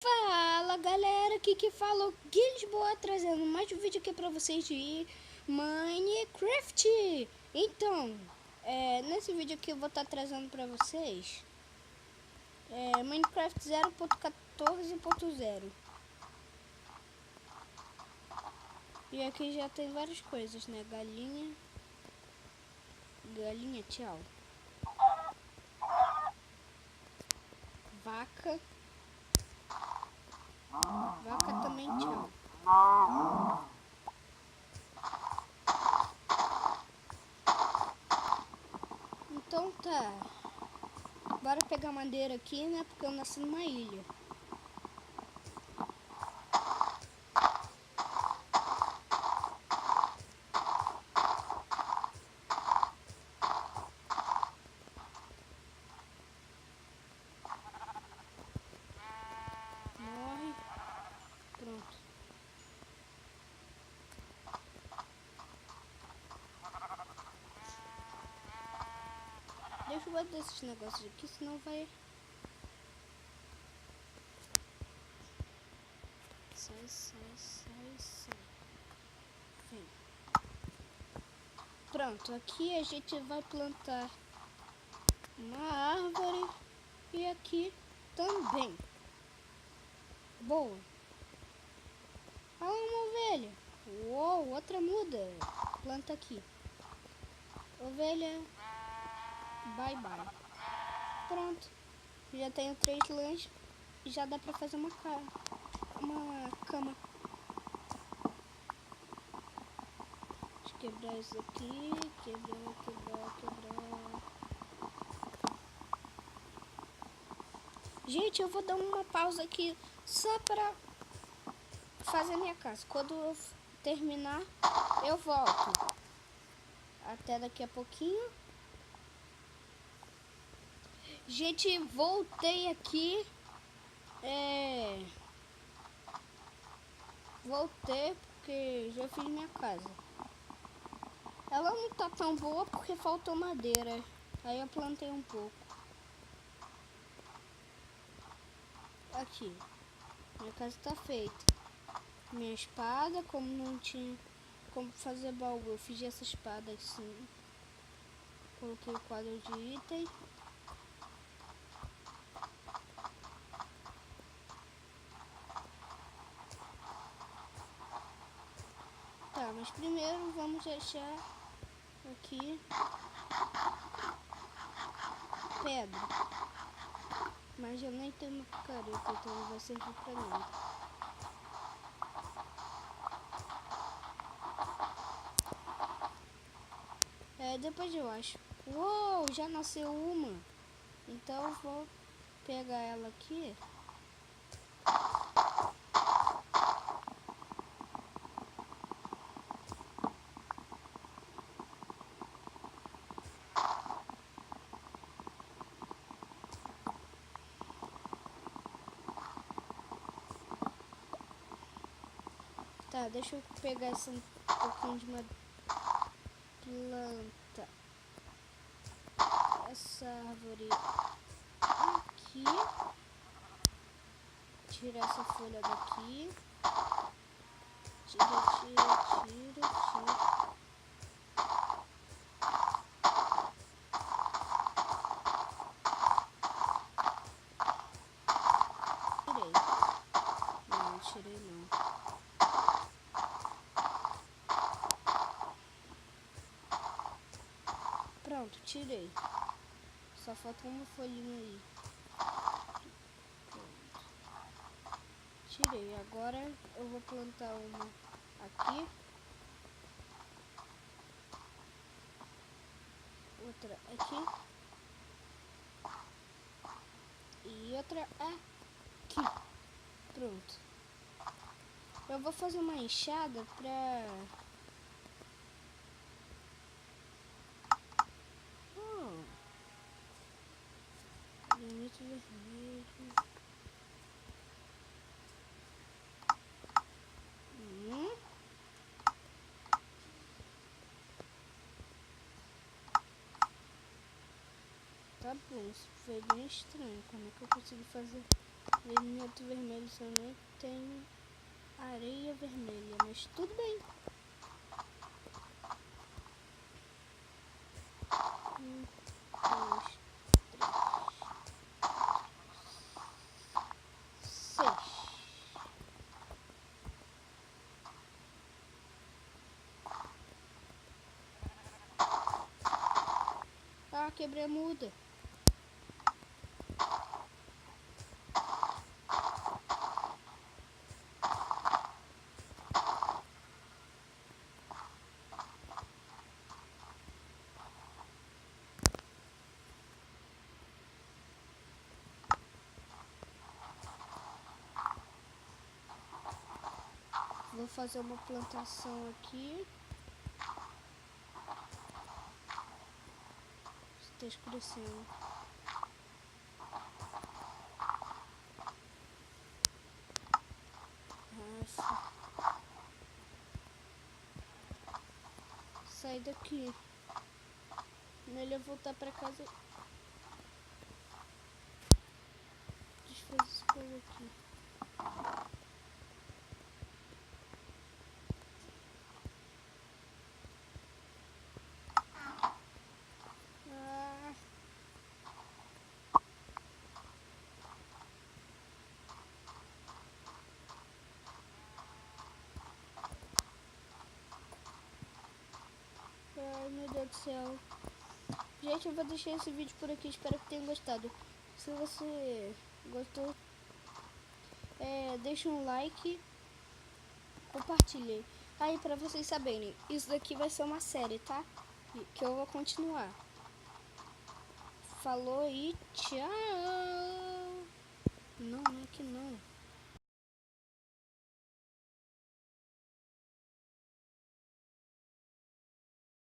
Fala galera, aqui que fala o Gui Lisboa, trazendo mais um vídeo aqui pra vocês de Minecraft. Então, nesse vídeo aqui eu vou estar trazendo pra vocês Minecraft 0.14.0. E aqui já tem várias coisas, né? Galinha, tchau. Vaca também, tchau. Então tá, bora pegar madeira aqui, né? Porque eu nasci numa ilha. Morre. Pronto. Deixa eu botar esses negócios aqui, senão vai... Sai. Vem. Pronto, aqui a gente vai plantar uma árvore e aqui também. Boa. Ah, uma ovelha. Uou, outra muda. Planta aqui. Ovelha. Bye. Pronto. Já tenho 3 lãs. Já dá pra fazer uma cama. Deixa eu quebrar isso aqui. Quebrar. Gente, eu vou dar uma pausa aqui só pra fazer minha casa. Quando eu terminar, eu volto. Até daqui a pouquinho. Gente, voltei aqui. Voltei porque já fiz minha casa. Ela não tá tão boa porque faltou madeira. Aí eu plantei um pouco. Aqui. Minha casa tá feita. Minha espada, como não tinha como fazer baú, eu fiz essa espada assim. Coloquei o quadro de item. Tá, mas primeiro vamos achar aqui pedra. Mas eu nem tenho uma picareta, então não vai servir pra nada. Depois eu acho. Uou, já nasceu uma. Então eu vou pegar ela aqui. Tá, deixa eu pegar esse pouquinho de uma planta. Essa árvore aqui. Tira essa folha daqui. Tira. Tirei não. Pronto, tirei. Só falta uma folhinha aí. Pronto. Tirei. Agora eu vou plantar uma aqui. Outra aqui. E outra aqui. Pronto. Eu vou fazer uma enxada pra... Granito vermelho. Tá bom, isso foi bem estranho. Como é que eu consegui fazer Linhato vermelho também tem areia vermelha, mas tudo bem. Dois, três, 6. Ah, quebrei a muda. Vou fazer uma plantação aqui. Está escurecendo. Nossa. Sai daqui. Melhor voltar pra casa. Desfazer esse coisa aqui. Ah. Ai, meu Deus do céu. Gente, eu vou deixar esse vídeo por aqui. Espero que tenham gostado. Se você gostou, deixa um like. Compartilhe. Aí, pra vocês saberem, isso daqui vai ser uma série, tá? Que eu vou continuar. Falou e tchau. Não, não é que não.